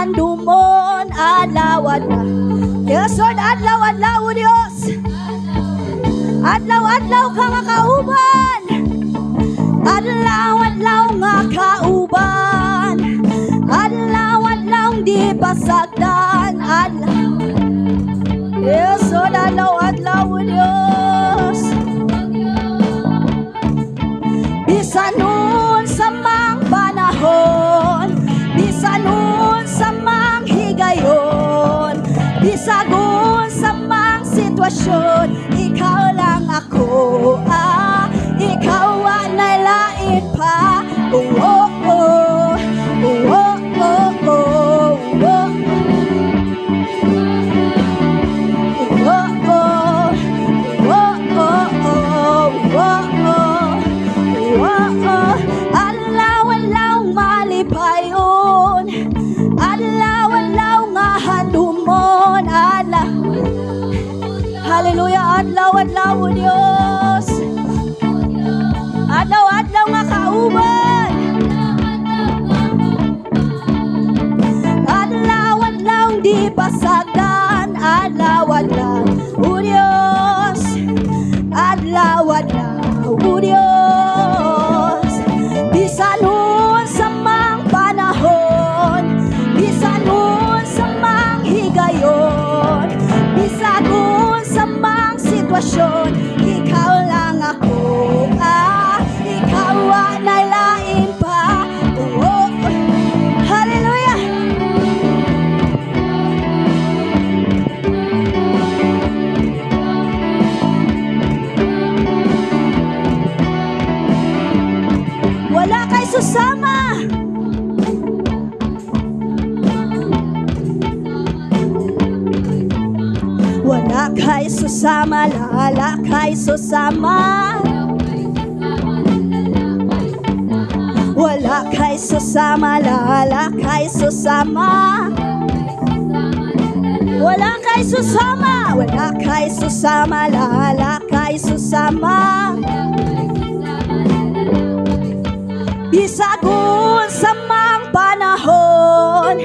handumon adlaw-adlaw. Yes, Lord, adlaw-adlaw, Diyos. Adlaw-adlaw ka nga kauban. Adlaw-adlaw nga kauban. Adlaw-adlaw di pasagdan. Yes, Lord, adlaw-adlaw, Diyos. Bisan nun sa mang panahon, bisan nun sa mang higayon, bisagon sa mang sitwasyon, ikaw lang ako, ikaw ang nailain pa. Oh, oh, oh, oh, oh, oh, oh, oh. Hallelujah, adlaw-adlaw, Diyos. Adlaw-adlaw nga kauban. Adlaw-adlaw di pasagdan. Adlaw-adlaw, Diyos. Adlaw-adlaw, Diyos. Bisan nun sa mang panahon, bisan nun sa mang higayon, bisan nun sa mang sitwasyon, ikaw lang ako, ikaw ang nailain pa. Oh, oh. Hallelujah. Wala kay susama. Wala kay susama, lala kay susama. Wala kay susama, lala kay susama. Wala kay susama, wala kay susama, lala kay susama. Bisagon sa mang panahon,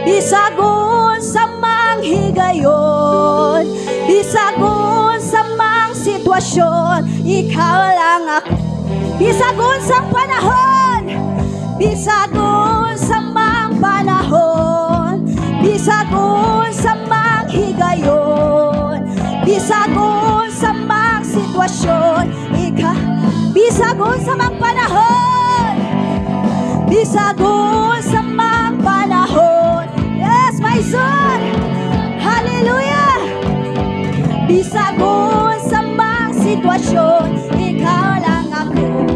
bisagon sa mang higayon, bisagon sa mang sitwasyon, ikaw lang ako. Bisagon sa panahon, bisagon sa mang panahon, bisagon sa mang higayon, bisagon sa mang sitwasyon, ikaw. Bisagon sa mang panahon, bisagon sa mang panahon. Yes, my son. Hallelujah. Bisagon sa mang sitwasyon, ikaw lang ako,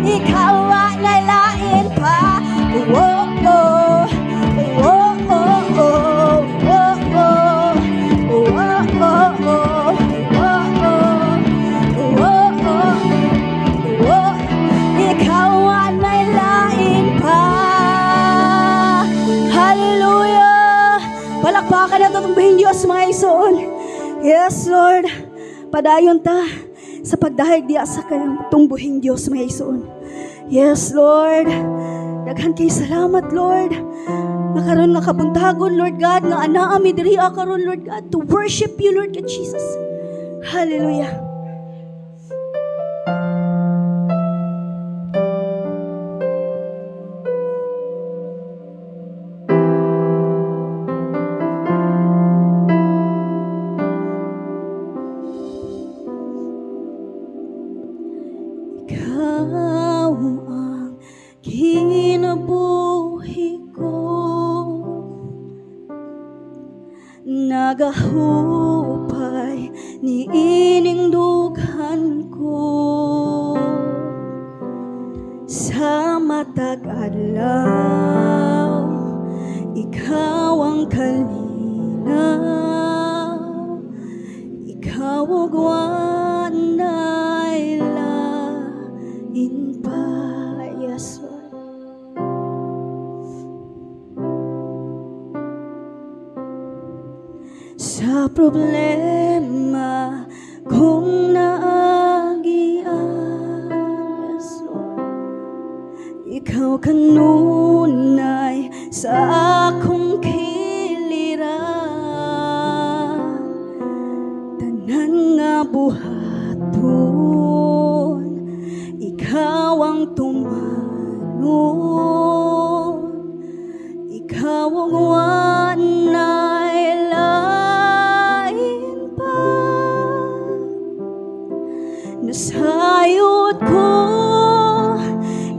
ikaw ang nailain pa. Oh, oh, oh, oh, oh, oh, oh, oh, oh, oh, oh. Ikaw ang nailain pa. Hallelujah. Palakpakan na tutumbahin Diyos, mga ison. Yes, Lord. Padayon ta sa pagdahig diya sa kanyang tumbuhin Diyos, mga ison. Yes, Lord. Daghan kay salamat, Lord. Nakaroon nga kabuntagon, Lord God, nga anaami diri karon, Lord God, to worship you, Lord God Jesus. Hallelujah. Ikaw ang kinabuhi ko, nagahupay ni ining dughan ko, sa matag adlaw ikaw ang kalinaw, ikaw og wanay lain pa. Yes, Lord. Sa problema kung naagian, yes, Lord, ikaw kanunay sa akong kiliran, tanan nga buhaton, ikaw ang tumanon, ikaw ang wanay lain pa. Nasayod ko,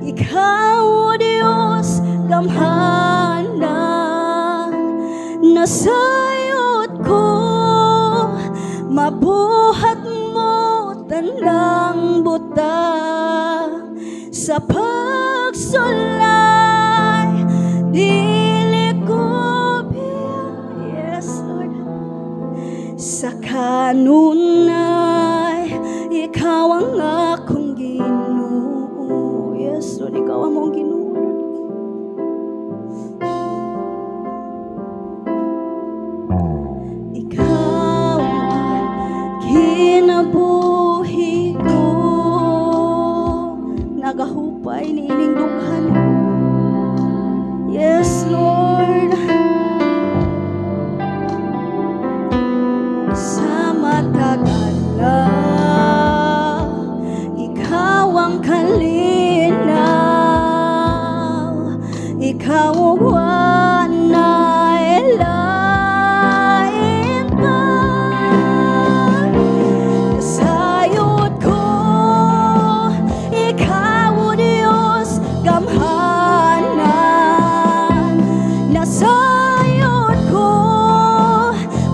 ikaw o Diyos gamhanan. Nasayod ko, mabuhat mo tanang butang. Sa pagsulay, dili ko biya. Yes, Lord. Sa kanunay, ikaw ang akong Ginoo. Yes, Lord, ikaw ang mong Ginoo. Ikaw ang kinabuhi ko, nagahupay ni ining dughan. Yes, Lord. Sa matagalan, ikaw ang kalinaw, ikaw ang wanay lain pa. Nasayod ko, ikaw o Diyos gamhanan. Nasayod ko,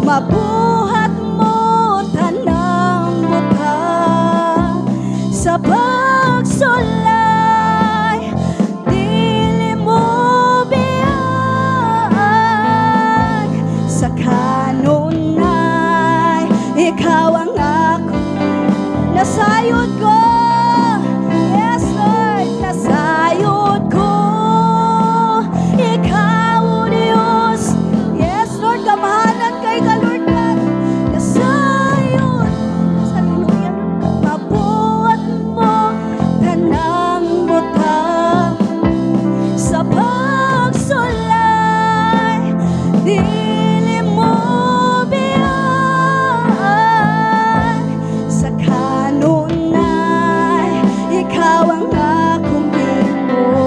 mabuhat mo tanang butang. Sa pagsulay, dili mo biyag. Sa kanunay, ikaw ang ako. Nasayod ko, yes Lord, nasayod ko, ikaw o Diyos. Yes Lord, kamahalan kay ka Lord God. Nasayod, hallelujah, mabuhat mo tanang butang. Sa pagsulay, dili mo biyag. Sa kanunay, ikaw ang akong Ginoo.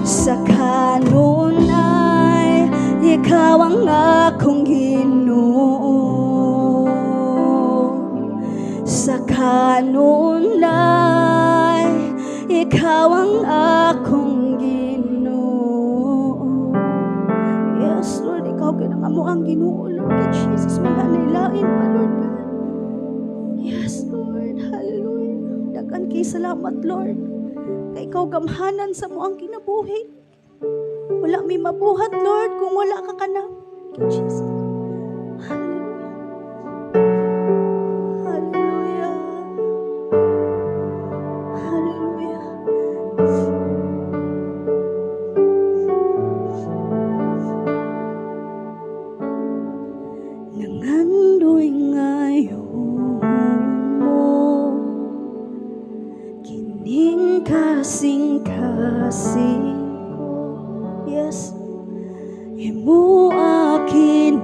Sa kanunay, ikaw ang akong Ginoo. Sa kanunay, ikaw ang akong Ginoo. Yes, Lord, ikaw kinang amo ang Ginoo, Lord God Jesus. Wala nilain pa, Lord God. Yes, Lord, hallelujah. Dagan kay salamat, Lord. Kay ikaw gamhanan sa mo ang kinabuhi. Wala may mabuhat, Lord, kung wala ka kanang. Thank you, Jesus. Hallelujah. Hallelujah. Nangandoy ngayon mo, kining kasing-kasing ko. Yes, imo akin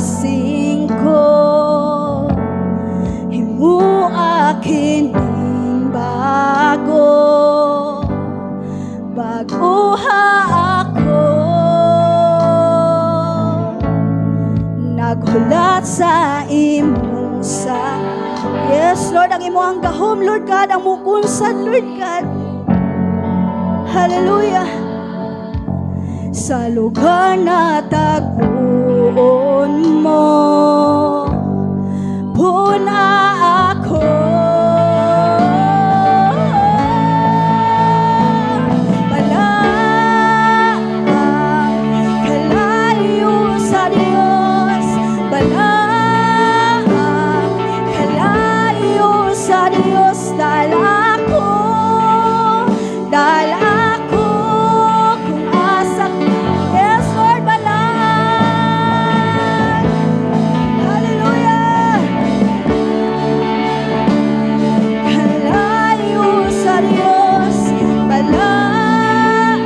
kasing ko, himo akin ning bago, baguha ako, naghulat sa imong sa. Yes, Lord, ang imo ang gahom, Lord God, ang mukunsan, Lord God. Hallelujah. Sa lugar na tagpuon mo, puna ako. Balaan, kalayo sa Diyos. Balaan, kalayo sa Diyos. Dahil ako kung asa. Yes, Lord, balaan. Hallelujah. Kalayo sa Diyos. Balaan,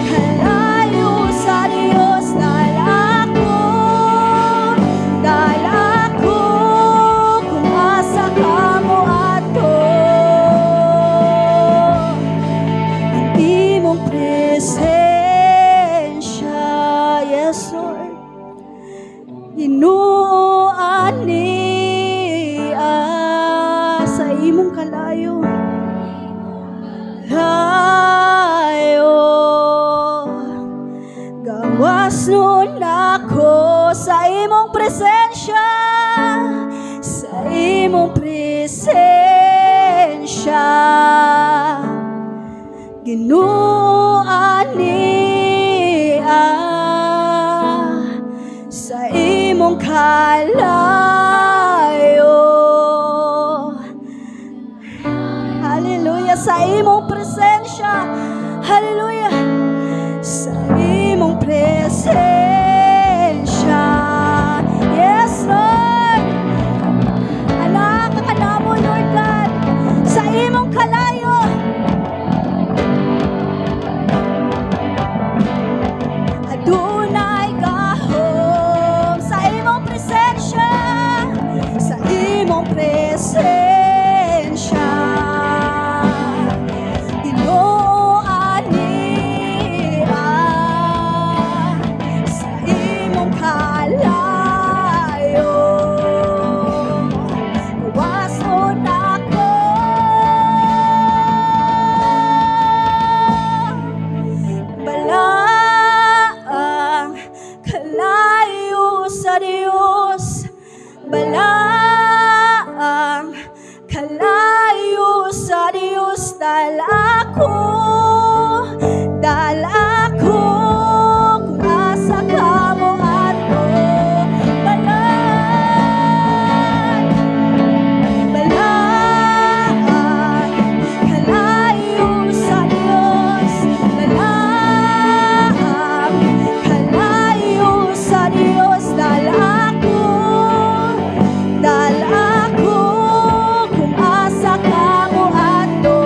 kalayo sa Diyos. Dahil ako kung asa ka mo ato. Ang imong presensya, yes, Lord, Ginoo ani sa imong kalayo. Layo, gawas nun ako sa imong presensya, sa imong presensya. Ginoo ani sa imong kalayo. Hallelujah, sa imong presensya. Hallelujah, sa imong presensya. Yes, Lord. Anak, kakanamo, Lord God, sa imong kalayo. Adunay gahom sa imong presensya, sa imong presensya. Ginoo ani sa imong kalayo. Gawason ako, balaang kalayo sa Diyos. Balaang kalayo sa Diyos. Dahil ako kung asa ka mo ato. Balaan, kalayo sa Diyos. Balaan, kalayo sa Diyos. Dahil ako kung asa ka mo ato.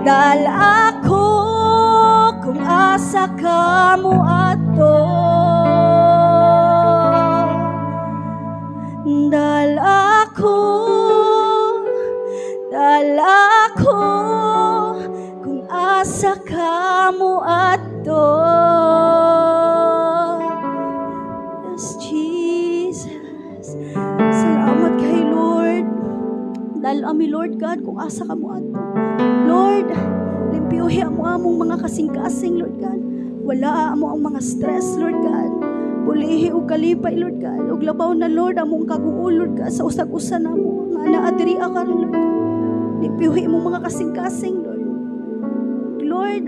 Dahil ako kung asa ka mo ato. Dahil ako kung asa ka mo ato. Yes, Jesus. Salamat kay Lord. Dahil ami, Lord God, kung asa ka mo ato. Lord, limpiyuhi mo among mga kasing-kasing, Lord God. Wala mo ang mga stress, Lord God. Bulihi o kalipay, Lord God. O labaw na, Lord, among kaguol, Lord God, sa usag-usa na mo. Nga naadiri ka rin, Lord. Limpiyuhi mo mga kasing-kasing, Lord. Lord,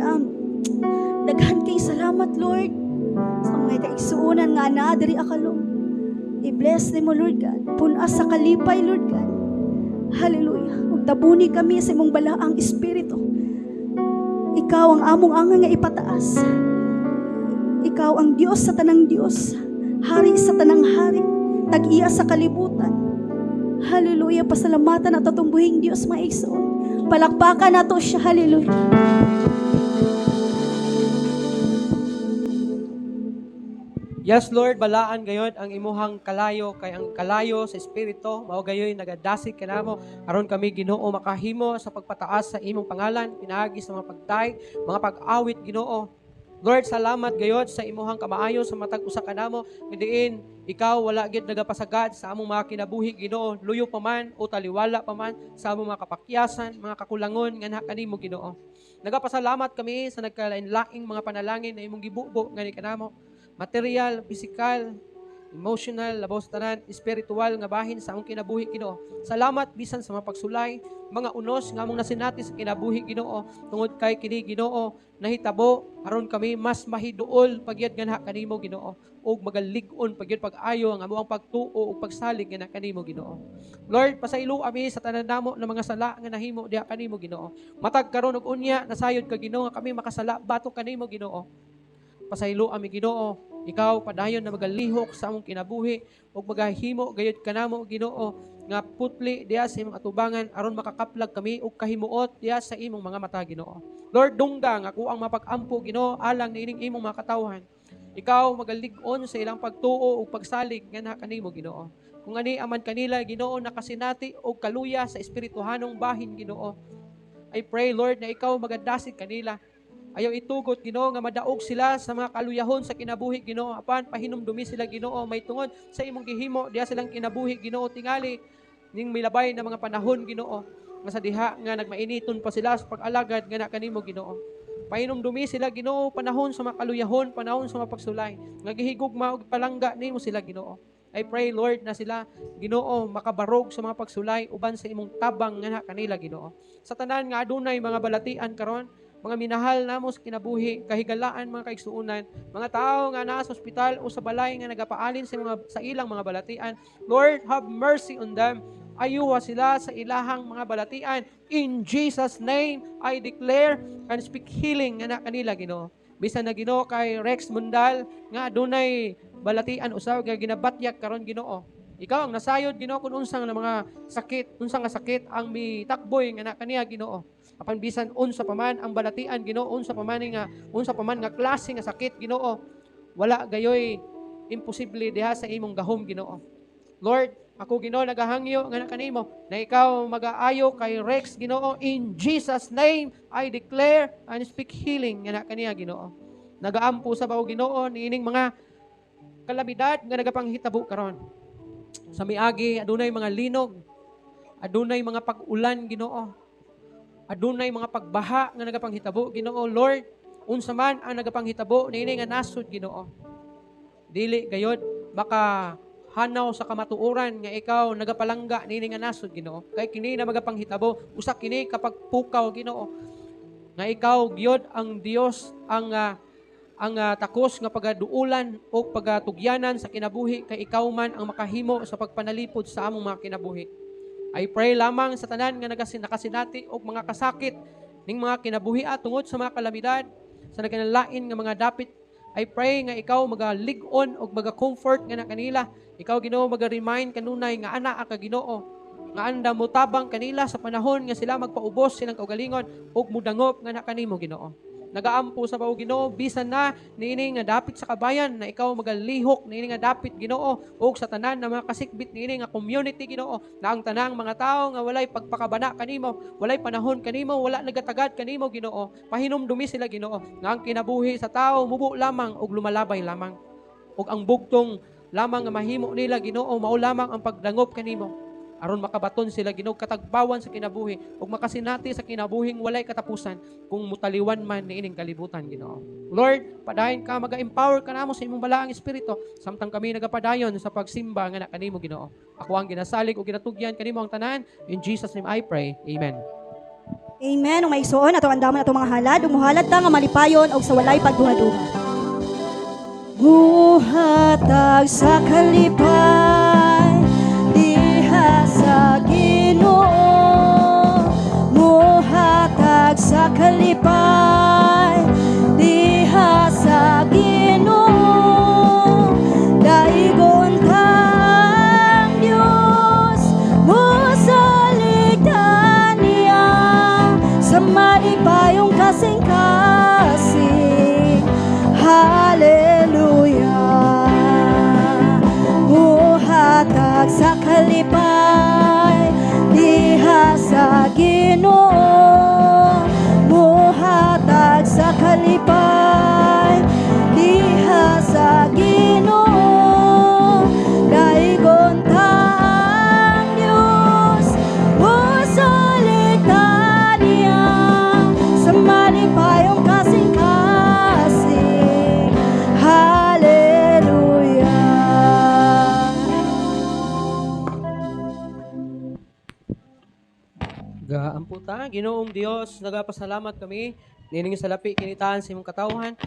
daghan kay salamat, Lord, sa mga kaigsuunan nga naadiri ka, Lord. I-bless mo, Lord God. Punas sa kalipay, Lord God. Hallelujah. Tabuni kami sa imong balaang espiritu. Ikaw ang among angang nga ipataas. Ikaw ang Diyos sa tanang Diyos, Hari sa tanang hari, tag-iya sa kalibutan. Hallelujah. Pasalamatan at tatumbuhing Diyos, maigsoon. Palakpakan nato siya. Hallelujah. Yes, Lord, balaan gayod ang imuhang kalayo, kay ang kalayo sa Espiritu, mao gayoy nagadasig kanamo, aron kami Ginoo makahimo sa pagpataas sa imong pangalan, pinaagi sa mga pagdaig, mga pag-awit Ginoo. Lord, salamat gayod sa imuhang kamaayo sa matag usa kanamo, diin ikaw wala gid nagapasagad sa among mga kinabuhi Ginoo, luyo pa man o taliwala pa man sa among mga kapakyasan, mga kakulangon nga kanimo Ginoo. Nagapasalamat kami sa nagkalain-laing mga panalangin na imong gibubo ngani kanamo. Material, physical, emotional, labaw sa tanan, spiritual nga bahin sa among kinabuhi Ginoo. Salamat bisan sa mga pagsulay, mga unos nga among nasinati sa kinabuhi Ginoo, tungod kay kini Ginoo nahitabo aron kami mas mahiduol pagyud ganha kanimo Ginoo ug magalig-on pagyud pag-ayo ang among pagtuo ug pagsalig nga kanimo Ginoo. Lord, pasaylo ami sa tanan namo ng mga sala nga nahimo diha kanimo Ginoo. Matag karon og unya nasayod ka Ginoo nga kami makasala batok kanimo Ginoo. Pasaylo ami Ginoo, ikaw padayon na magalihok sa among kinabuhi ug magahimo gayud kanamo Ginoo nga putli diha sa imong atubangan aron makakaplag kami og kahimuot diha sa imong mga mata Ginoo. Lord, dungga nga ako ang mapag-ampo Ginoo alang niining imong mga katawhan. Ikaw magalig-on sa ilang pagtuo ug pagsalig nga kanimo Ginoo. Kung ani aman kanila Ginoo nakasinati og kaluya sa espirituhanong bahin Ginoo. I pray Lord na ikaw magadasig kanila. Ayaw itugot Ginoo nga madaog sila sa mga kaluyahon sa kinabuhi Ginoo. Apan pahinumdumi sila Ginoo may tungod sa imong gihimo diha silang kinabuhi Ginoo tingali ning milabay na mga panahon Ginoo nga sa diha nga nagmainiton pa sila sa pag-alagad nga kanimo Ginoo. Pahinumdumi sila Ginoo panahon sa mga kaluyahon, panahon sa mga pagsulay. Nga gihigugma og palangga nimo sila Ginoo. I pray Lord na sila Ginoo makabarog sa mga pagsulay uban sa imong tabang nga kanila Ginoo. Sa tanan nga adunay mga balatian karon, mga minahal namo sa kinabuhi, kahigalaan mga kaigsuunan, mga tao nga naa sa ospital o sa balay nga nagapaalin sa ilang mga balatian. Lord, have mercy on them. Ayuha sila sa ilahang mga balatian. In Jesus' name, I declare and speak healing nga kanila Ginoo. Bisan na Ginoo kay Rex Mundal nga adunay balatian usaw nga ginabatyak karon Ginoo. Ikaw ang nasayod Ginoo kun unsang mga sakit, unsang nga sakit ang mitakboy nga kaniya Ginoo. Apan bisan unsa pa man ang balatian Ginoo, unsa pa man nga klase nga sakit Ginoo, wala gayoy imposible diha sa imong gahom Ginoo. Lord, ako Ginoo nagahangyo nga kanimo na ikaw mag-aayo kay Rex Ginoo. In Jesus name I declare and speak healing nga kaniya Ginoo. Nagaampo sa bao Ginoo niining mga kalamidad nga nagapanghitabo karon. Sa miagi adunay mga linog, adunay mga pag-ulan Ginoo. Adunay mga pagbaha nga nagapanghitabo Ginoo. Lord, unsa man ang nagapanghitabo niini nga nasud Ginoo. Dili gayod baka hanaw sa kamatuoran nga ikaw nagapalangga niini nga nasud Ginoo. Kay kini na magapanghitabo usa kini kapag pukaw Ginoo. Nga ikaw gyud ang Dios ang takos nga pagaduulan o pagatugyanan sa kinabuhi kay ikaw man ang makahimo sa pagpanalipod sa among mga kinabuhi. I pray lamang sa tanan nga nakasinati og mga kasakit ning mga kinabuhi tungod sa mga kalamidad sa nagkanalain nga mga dapit. I pray nga ikaw magalig-on og maga-comfort nga kanila. Ikaw Ginoo maga-remind kanunay nga ana ka Ginoo nga anda mo tabang kanila sa panahon nga sila magpaubos silang kaugalingon og mudangop nga kanimo Ginoo. Nagaampo sa bao Ginoo bisan na niini nga dapit sa kabayan na ikaw magalihok niini nga dapit Ginoo ug sa tanan na mga kasikbit niini nga community Ginoo na ang tanang mga tao nga walay pagpakabana kanimo, walay panahon kanimo, wala nagatagad kanimo Ginoo. Pahinumdumi sila Ginoo nga ang kinabuhi sa tao mubo lamang ug lumalabay lamang. Ug ang bugtong lamang nga mahimo nila Ginoo mao lamang ang pagdangop kanimo. Aron makabaton sila Ginoo katagbawan sa kinabuhi ug makasinati sa kinabuhing walay katapusan kung mutaliwan man niining kalibutan Ginoo. Lord, padayon ka maga-empower ka namo sa imong balaang espiritu samtang kami nagapadayon sa pagsimba nga kanimo Ginoo. Ako ang ginasalig ug ginatugyan kanimo ang tanan. In Jesus name I pray. Amen. Amen. Ug maigsuon ato andamon ato mga halad, ug muhalad ta nga malipayon og sa walay pagduha-duha. Muhatag sa kalipay diha sa Ginoo, muhatag sa kalipay diha sa Ginoo, daigon kang Dios mosaligdan niya sa malipayong kasing-kasing. Hallelujah. Muhatag sa kalipay diha sa Ginoo. Muhatag sa kalipay diha sa Ginoo. Daigon ta ang Dios, usulitan niya sa malipayong kasing-kasing. Hallelujah. Gaamputa, Ginoong Dios, nagapasalamat kami. Nining salapi kinitaan sa imong katawhan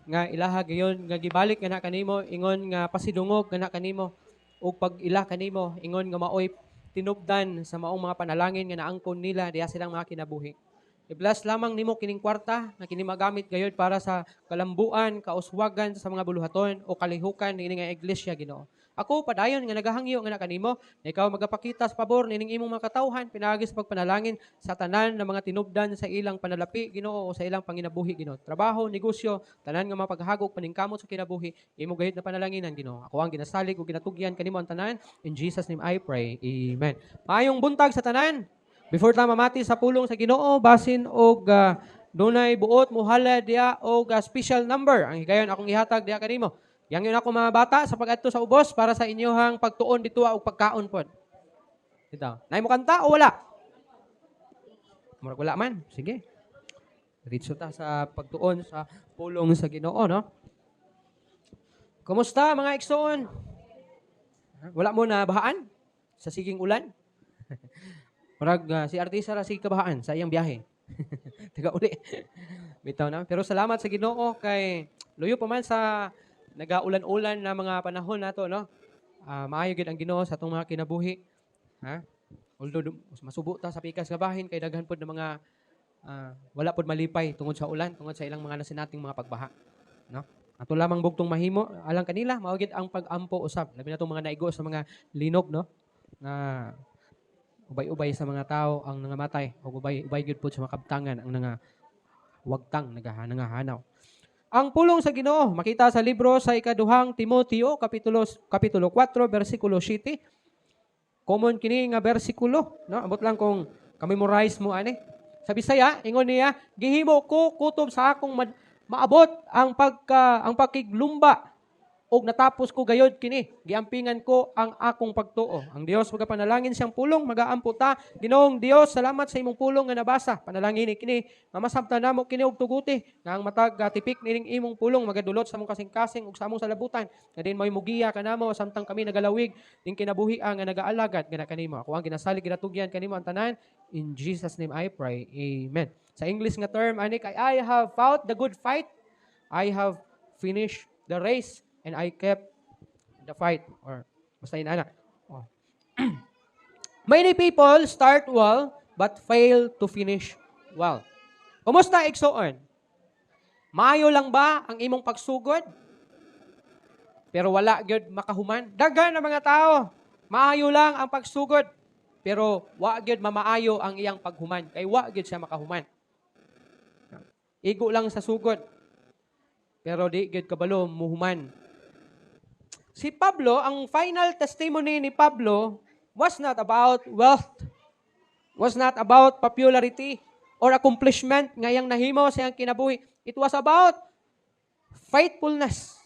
nga ilaha gayon nga gibalik nga na kanimo ingon nga pasidungog nga na kanimo ug pag ila kanimo ingon nga maoy tinubdan sa maong mga panalangin nga naangkon nila diha silang mga kinabuhi. I-bless lamang nimo kining kwarta nga kini magamit gayon para sa kalambuan, kauswagan sa mga buluhaton o kalihukan niini nga iglesia, Ginoo. Ako padayon nga nagahangyo nga na kanimo na ikaw magapakita sa pabor nining imong mga katawhan pinaagi sa pagpanalangin sa tanan ng mga tinubdan sa ilang panalapi, Ginoo, o sa ilang panginabuhi, Ginoo. Trabaho, negosyo, tanan nga mapaghagok paningkamot sa kinabuhi, imo gayud na panalanginan, Ginoo. Ako ang ginasalig ug ginatugyan kanimo ang tanan. In Jesus name I pray. Amen. Maayong buntag sa tanan. Before ta mamati sa pulong sa Ginoo, basin og dunay buot muhala diya og special number ang higayon akong ihatag diya kanimo. Yang yun ako mga bata sa pag-adto sa ubos para sa inyohang pagtuon dito o pagkaon pod. Ito. Nay mo kanta o wala? Murag wala man. Sige. Diretso ta sa pagtuon sa pulong sa Ginoo, no? Kumusta mga igsoon? Wala mo na bahaan sa siging ulan? Murag si artista ra sig kabahaan sa iyang biyahe. Taga uli. Bitaw na. Pero salamat sa Ginoo kay luyo pa man sa nagaulan-ulan na mga panahon nato, no? Maayo gid ang Ginoo sa atong mga kinabuhi. Ha? Although masubo ta sa pikas nga bahin kay daghan pod ng mga wala pod malipay tungod sa ulan, tungod sa ilang mga nasinating mga pagbaha, no? Ato lamang bugtong mahimo alang kanila mao gid ang pag-ampo usab. Labi na tong mga naigo sa mga linog, no? Nga ubay-ubay sa mga tao ang nangamatay o ubay gid pod sa mga kabtangan ang wagtang nangahanaw. Ang pulong sa Ginoo makita sa libro sa ikaduhang Timoteo kapitulo 4 bersikulo 7. Common kini nga bersikulo, no? Abot lang kung ka-memorize mo ani. Sa Bisaya ingon niya, gihimo ko kutob sa akong maabot ang pakiglumba og natapos ko gayod kini. Giampingan ko ang akong pagtuo. Ang Dios magapanalangin siyang pulong, magaampo ta. Ginoong Dios, salamat sa imong pulong nga nabasa. Panalangin kini, mamasabtan namo kini og tuguti nga ang matag tipik nining imong pulong magadulot sa among kasing-kasing ug sa among salabutan. Nga din may mugiya kanamo samtang kami nagalawig ning kinabuhi nga nagaalagad nga kanimo. Ako ang ginasalig ginatugyan kanimo ang tanan. In Jesus name I pray. Amen. Sa English nga term ani kay I have fought the good fight. I have finished the race. And I kept the fight. Or, basta inana. Oh. Many people start well, but fail to finish well. Kumusta, igsoon? Maayo lang ba ang imong pagsugod? Pero wala gyud makahuman. Daghan na mga tao. Maayo lang ang pagsugod. Pero wa gyud mamaayo ang iyang paghuman. Kay wa gyud siya makahuman. Igo lang sa sugod. Pero di gyud kabalo muhuman. Si Pablo, ang final testimony ni Pablo was not about wealth, was not about popularity or accomplishment ngayang nahimo sa iyang kinabuhi. It was about faithfulness.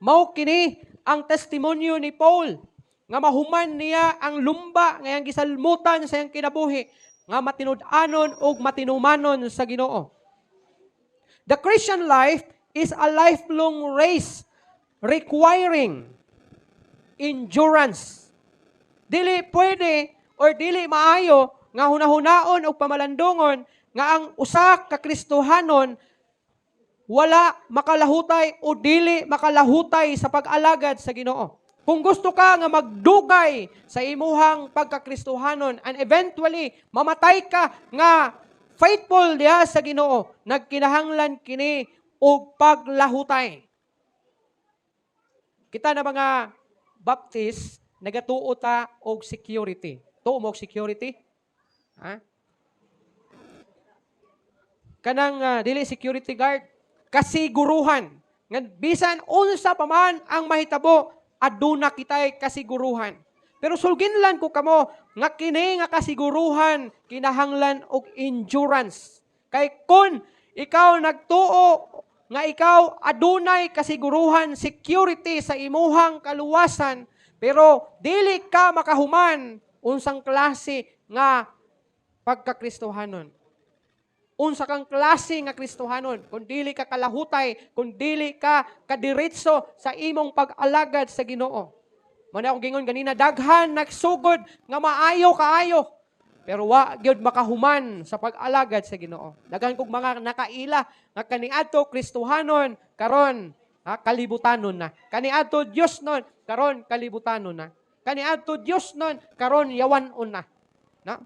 Mao kini ang testimonyo ni Paul nga mahuman niya ang lumba ngayang gisalmutan sa iyang kinabuhi nga matinud-anon ug matinumanon sa Ginoo. The Christian life is a lifelong race requiring endurance. Dili pwede or dili maayo nga hunahunaon o pamalandungon nga ang usa ka Kristohanon wala makalahutay o dili makalahutay sa pag-alagad sa Ginoo. Kung gusto ka nga magdugay sa imuhang pagkakristohanon and eventually mamatay ka nga faithful diha sa Ginoo, nagkinahanglan kini og paglahutay. Kita na mga Baptist, nagatuo ta og security. Tuo mo og security? Ha? Kanang dili security guard, kasiguruhan. Nga bisan unsa pa man ang mahitabo, aduna kitay kasiguruhan. Pero sulginlan ko kamo nga kini nga kasiguruhan kinahanglan og endurance. Kay kun ikaw nagtuo nga ikaw adunay kasiguruhan, security sa imuhang kaluwasan, pero dili ka makahuman unsang klase nga pagkakristohanon. Unsa kang klase nga Kristohanon, kung dili ka kalahutay, kung dili ka kadiretso sa imong pag-alagad sa Ginoo. Muna akong gingon ganina, daghan nagsugod nga maayo kaayo, pero wa gyud makahuman sa pag-alagad sa Ginoo. Daghan kog mga nakaila nga kaniadto Kristohanon karon kalibutanon na. Kaniadto Dios non karon kalibutanon na. Kaniadto Dios non karon yawanon na. Na?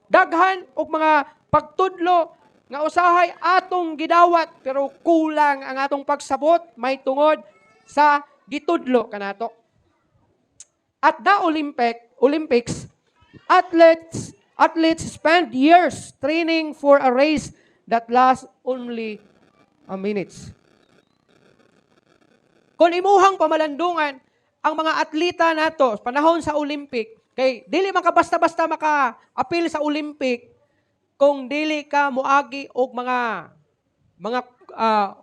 Daghan og mga pagtudlo nga usahay atong gidawat pero kulang ang atong pagsabot may tungod sa gitudlo kanato. At the Olympics, athletes spend years training for a race that lasts only a minutes. Kung imuhang pamalandungan ang mga atleta nato panahon sa Olympic, kay dili man ka basta-basta maka-apil sa Olympic kung dili ka moagi og mga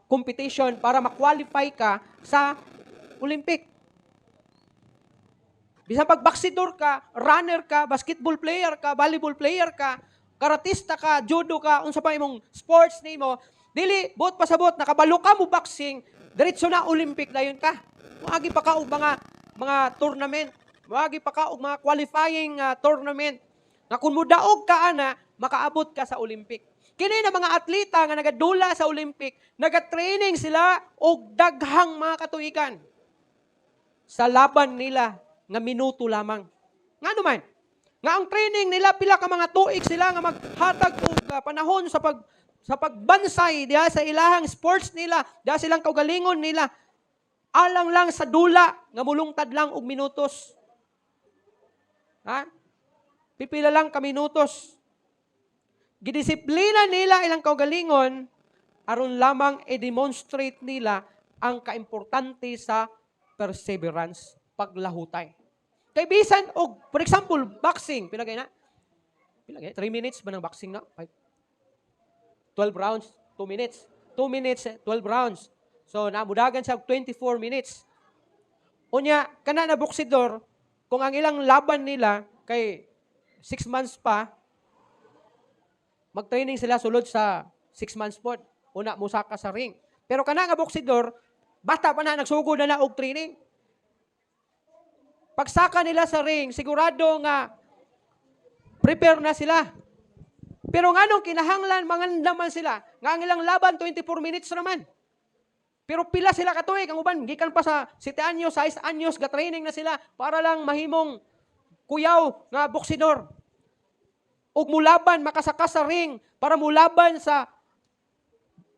competition para ma-qualify ka sa Olympic. Bisan pag baksidor ka, runner ka, basketball player ka, volleyball player ka, karatista ka, judo ka, unsa pa imong sports nimo, dili buot pasabot nakabalo ka mo boxing, diretso na Olympic dayon ka. Moagi pa ka og mga tournament, moagi pa ka og mga qualifying tournament. Nga kung mudaog ka ana, makaabot ka sa Olympic. Kini na mga atleta nga nagadula sa Olympic, nagatraining sila og daghang mga katuigan sa laban nila nga minuto lamang. Nga naman, nga ang training nila pila ka mga tuig sila nga maghatag og panahon sa pagbansay diha sa ilahang sports nila, diha silang kaugalingon nila alang lang sa dula nga mulungtad lang og minutos. Ha? Pipila lang ka minutos. Gidisiplina nila ilang kaugalingon aron lamang i-demonstrate nila ang kaimportante sa perseverance, paglahutay. Kay bisan og for example, boxing, pilagay 3 minutes ba ng boxing na? 12 rounds, 2 minutes. 2 minutes, 12 rounds. So namudagan siya og 24 minutes. Unya kana na boksidor, kung ang ilang laban nila kay 6 months pa, mag-training sila sulod sa 6 months po. Una, musaka sa ring. Pero kana nga boksidor, basta pa na, nagsugod na og training. Pagsaka nila sa ring, sigurado nga prepare na sila. Pero nga nung kinahanglan, mangandaman sila. Nga ang ilang laban, 24 minutes naman. Pero pila sila katuig, ang uban, gikan pa sa 7 anyos, 6 anyos, ga-training na sila para lang mahimong kuyaw nga boksidor. Ug mulaban makasaka sa ring para mulaban sa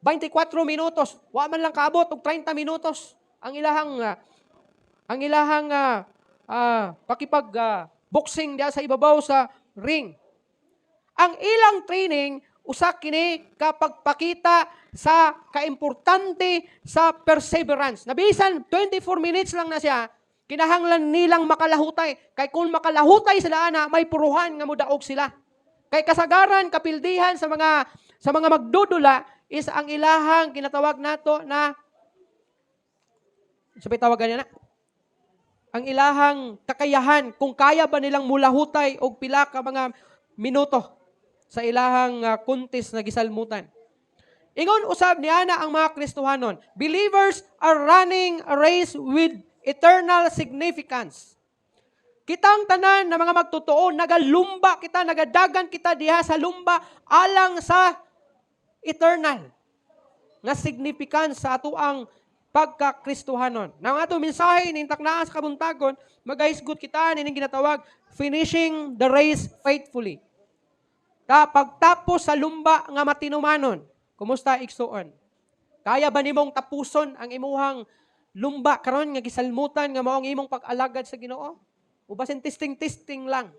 24 minutos. Wa man lang kaabot og 30 minutos ang ilahang pakipag boxing diha sa ibabaw sa ring. Ang ilang training usa kini kapagpakita sa kaimportante sa perseverance. Nabisan 24 minutes lang na siya, kinahanglan nilang makalahutay. Kay kung makalahutay sila ana, may puruhan nga modaog sila. Kay kasagaran, kapildihan sa mga magdudula is ang ilahang kinatawag nato na sabay tawagan niya na. Ang ilahang kakayahan kung kaya ba nilang mulahutay og pila ka mga minuto sa ilahang contest na gisalmutan. Ingon usab niya na ang mga Kristohanon, believers are running a race with eternal significance. Kitang tanan na mga magtotoo, nagalumba kita, nagadagan kita diha sa lumba alang sa eternal nga significance sa ato ang pagka-Kristohanon. Nang ato mensahe ning taknaan sa kabuntagon, magahisgot kita ning ginatawag finishing the race faithfully. Pagtapos sa lumba nga matinumanon, kumusta igsuon? Kaya ba nimong tapuson ang imuhang lumba karon nga gisalmutan nga mao ang imong pag-alagad sa Ginoo? O basin testing lang.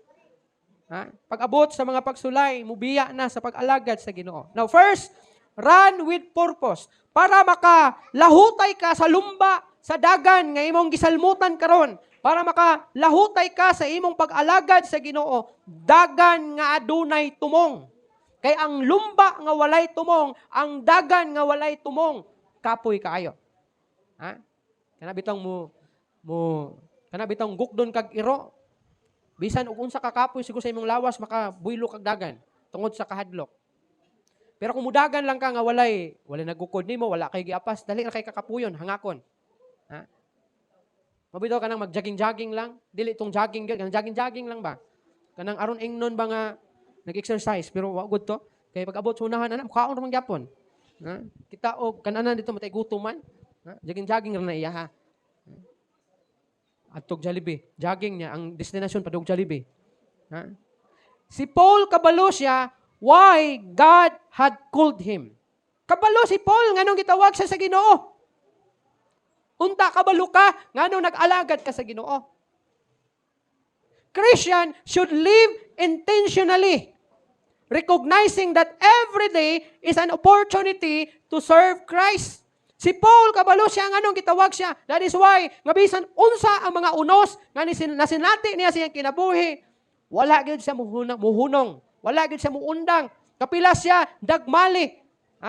Ha? Pag-abot sa mga pagsulay, mubiya na sa pag-alagad sa Ginoo. Now first, run with purpose. Para makalahutay ka sa lumba, sa dagan nga imong gisalmutan karon, para makalahutay ka sa imong pag-alagad sa Ginoo, dagan nga adunay tumong. Kay ang lumba nga walay tumong, ang dagan nga walay tumong, kapoy kaayo. Ha? Kanabitang gukdon kag iro. Bisan ug unsa ka kapoy siguro sa imong lawas makabuylo kag dagan tungod sa kahadlok. Pero kung mudagan lang ka nga walay nagukod nimo, wala kay giapas, dali na kay kakapuyon, hangakon. Ha? Mabitaw ka nang mag-jogging-jogging lang, dili itong jogging, kanang jogging-jogging lang ba? Kanang aron ingnon ba nga nag-exercise, pero wa good to. Kaya pag abot sa unahan, mukhaon ramang gyapon. Ha? Kita og kananan dito matay gutuman. Ha? Jogging-jogging ra na iya ha. At Jollibee. Jogging niya, ang destination padung Jollibee. Ha? Si Paul kabalo siya, why God had called him. Kabalo si Paul, nganong gitawag siya sa Ginoo. Unta kabalo ka, nganong nag-alagad ka sa Ginoo. Christian should live intentionally, recognizing that every day is an opportunity to serve Christ. Si Paul, kabalo siya, nganong gitawag siya. That is why, nga bisan unsa ang mga unos, nga nasinati niya siyang kinabuhi, wala gyud siya muhunong. Wala gyud siya muundang. Kapila siya, dagmali.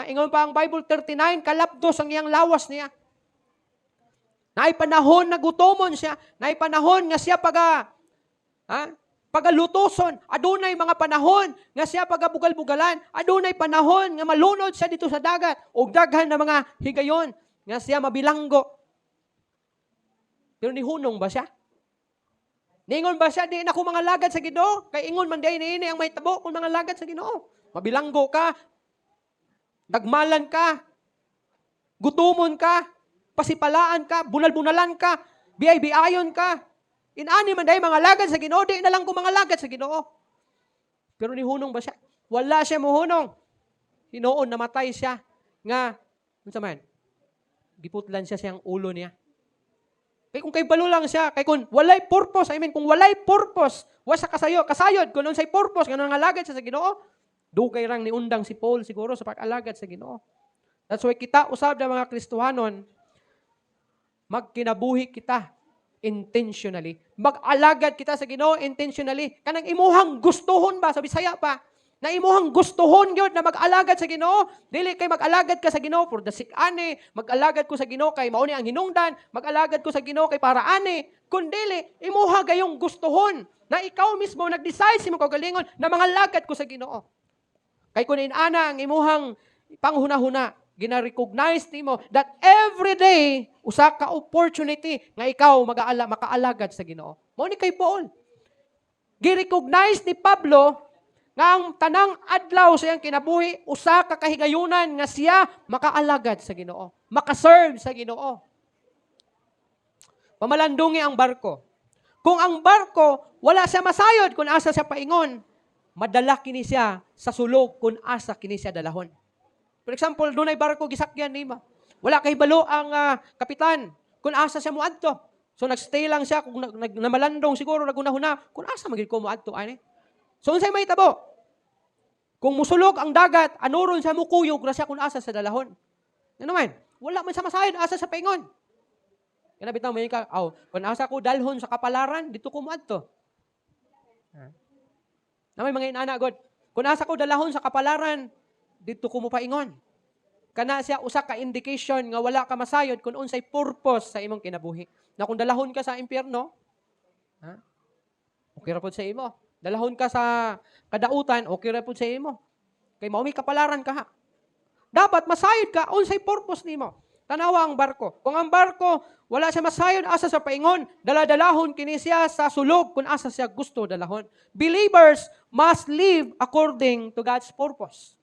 Ingon pa ang Bible 39, kalapdos ang iyang lawas niya. Naay panahon na gutomon siya. Naay panahon nga siya pagalutoson. Adunay mga panahon nga siya pagabugal-bugalan. Adunay panahon nga malunod siya dito sa dagat. O daghan na mga higayon nga siya mabilanggo. Pero nihunong ba siya? Ningon ba siya, di na ko mga lagad sa Ginoo? Kay ingon man day niini ang may tabo kung mga lagad sa Ginoo. Mabilanggo ka, dagmalan ka, gutumon ka, pasipalaan ka, bunal-bunalan ka, biyay-biayon ka. Inani man day mga lagad sa Ginoo, di na lang ko mga lagad sa Ginoo. Pero nihunong ba siya? Wala siya muhunong. Hinoon, namatay siya. Nga, unsa man, giputlan siya siyang ulo niya. Kay kung kay balo lang siya, kay kung walay purpose, kung walay purpose, wa sa kasayod, kung unsay purpose, ganun nga alagad siya sa Ginoo, dugay rang niundang si Paul siguro sa pag-alagad sa Ginoo. That's why kita, usab na mga Kristohanon, magkinabuhi kita intentionally. Mag-alagad kita sa Ginoo intentionally. Kanang imuhang gustuhon ba, sa Bisaya pa, na imuhang gustuhon gyud na mag-alagad sa Ginoo. Dili kay mag-alagad ka sa Ginoo for the sick ani, mag-alagad ko sa Ginoo kay mao ni ang hinungdan, mag-alagad ko sa Ginoo kay para ani. Kundi imuha gayong gustuhon na ikaw mismo nag-decide sa imong kaugalingon na mangalagad ko sa Ginoo. Kay kun inana ang imuhang panghuna-huna, gina-recognize nimo that every day usa ka opportunity nga ikaw makaalagad sa Ginoo. Mao ni kay Paul. Gi-recognize ni Pablo nga ang tanang adlaw sa iyang kinabuhi, usa ka kahigayunan nga siya makaalagad sa Ginoo, makaserve sa Ginoo. Pamalandungi ang barko. Kung ang barko wala siya masayod kung asa siya paingon, madala kini siya sa sulog kung asa kini siya dalahon. For example, dunay barko gisakyan nima. Wala kay balo ang kapitan kung asa siya muadto. So nagstay lang siya kung namalandong siguro nagunahuna kung asa magid ko muadto ani. So, unsay may tabo? Kung musulog ang dagat, anuron sa mukuyog na siya kung asa sa dalahon. Ano man? Wala man sa masayon, asa sa paingon. Kaya nabitaw mo ka, kung asa ko dalhon sa kapalaran, dito ko muadto. Na may mga inana, God. Kung asa ko dalahon sa kapalaran, dito ko mo paingon. Kana siya usa ka indication nga wala ka masayod kung unsay purpose sa imong kinabuhi. Na kung dalahon ka sa impyerno, okay ra pod sa imo. Dalahon ka sa kadautan, okay ra pud sa imo. Kay mao may kapalaran ka ha. Dapat masayod ka unsay purpose nimo. Tanawa ang barko. Kung ang barko wala siya masayod asa sa paingon, daladalahon kini siya sa sulog kung asa siya gusto dalahon. Believers must live according to God's purpose.